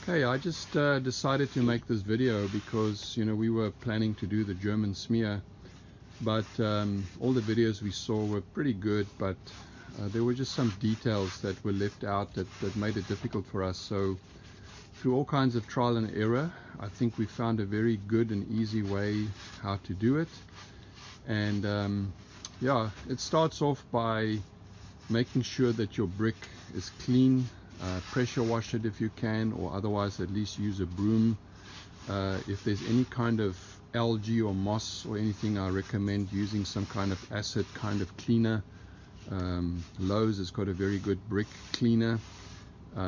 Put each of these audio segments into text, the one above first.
Hey, I just decided to make this video because we were planning to do the German smear, but all the videos we saw were pretty good, but there were just some details that were left out that made it difficult for us. So through all kinds of trial and error, I think we found a very good and easy way how to do it. And yeah, it starts off by making sure that your brick is clean. Pressure wash it if you can, or otherwise at least use a broom. If there's any kind of algae or moss or anything, I recommend using some kind of acid kind of cleaner. Lowe's has got a very good brick cleaner.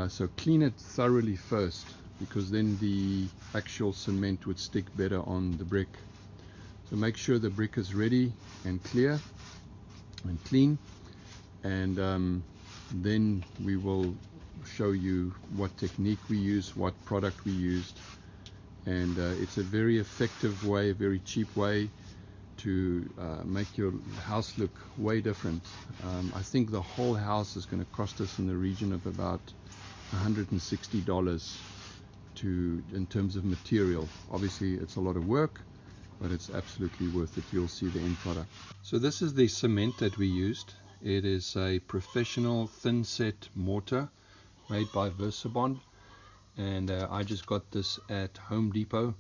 So clean it thoroughly first, because then the actual cement would stick better on the brick. So make sure the brick is ready and clear and clean, and then we will show you what technique we use, what product we used, and it's a very effective way, a very cheap way to make your house look way different. I think the whole house is going to cost us in the region of about $160 in terms of material. Obviously it's a lot of work, but it's absolutely worth it. You'll see the end product. So this is the cement that we used. It is a professional thin set mortar made by Versabond, and I just got this at Home Depot.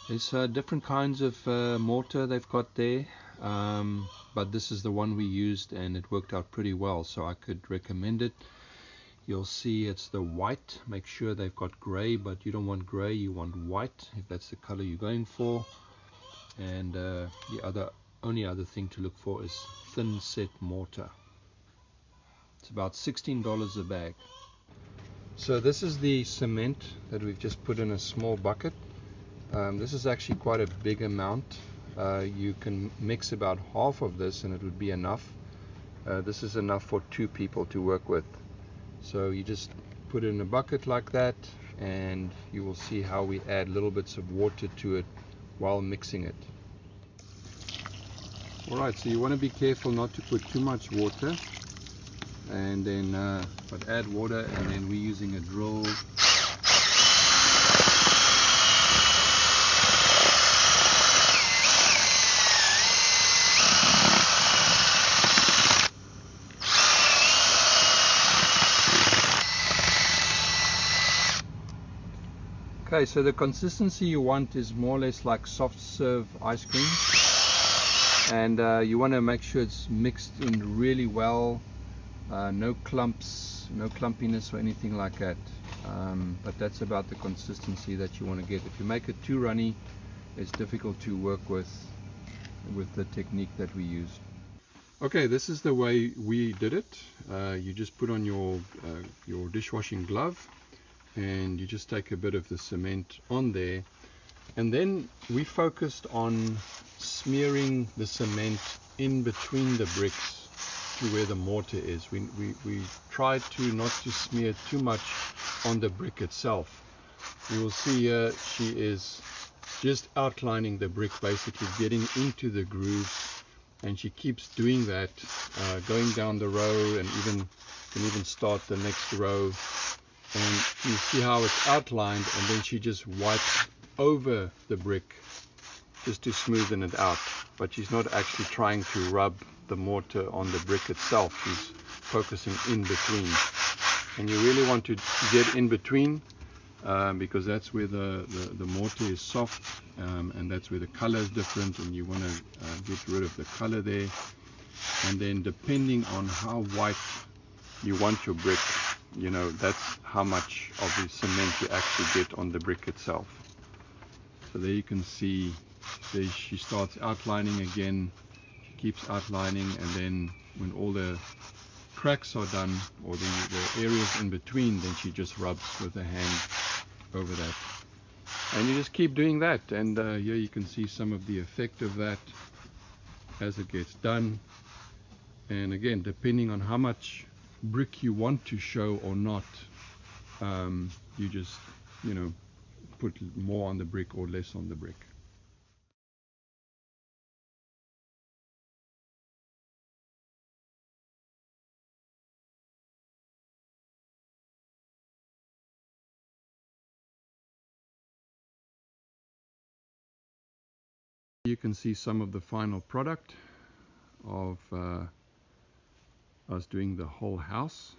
There's different kinds of mortar they've got there, but this is the one we used and it worked out pretty well, so I could recommend it. You'll see it's the white. Make sure they've got gray, but you don't want gray, you want white if that's the color you're going for. And the only other thing to look for is thin set mortar. It's about $16 a bag. So this is the cement that we've just put in a small bucket. This is actually quite a big amount. You can mix about half of this and it would be enough. This is enough for 2 people to work with. So you just put it in a bucket like that, and you will see how we add little bits of water to it while mixing it. Alright, so you want to be careful not to put too much water, and then but add water, and then we're using a drill. Okay, so the consistency you want is more or less like soft serve ice cream, and you want to make sure it's mixed in really well. No clumps, no clumpiness or anything like that, but that's about the consistency that you want to get. If you make it too runny, it's difficult to work with the technique that we use. Okay, this is the way we did it. You just put on your dishwashing glove, and you just take a bit of the cement on there, and then we focused on smearing the cement in between the bricks to where the mortar is. We tried to not to smear too much on the brick itself. You will see here she is just outlining the brick, basically getting into the grooves, and she keeps doing that, going down the row, and can even start the next row. And you see how it's outlined, and then she just wipes over the brick just to smoothen it out, but she's not actually trying to rub the mortar on the brick itself. She's focusing in between, and you really want to get in between, because that's where the mortar is soft, and that's where the color is different, and you want to get rid of the color there. And then depending on how white you want your brick, that's how much of the cement you actually get on the brick itself. So there you can see there she starts outlining again. She keeps outlining, and then when all the cracks are done, or the areas in between, then she just rubs with her hand over that. And you just keep doing that, and here you can see some of the effect of that as it gets done. And again, depending on how much brick you want to show or not, you just put more on the brick or less on the brick. You can see some of the final product of us doing the whole house.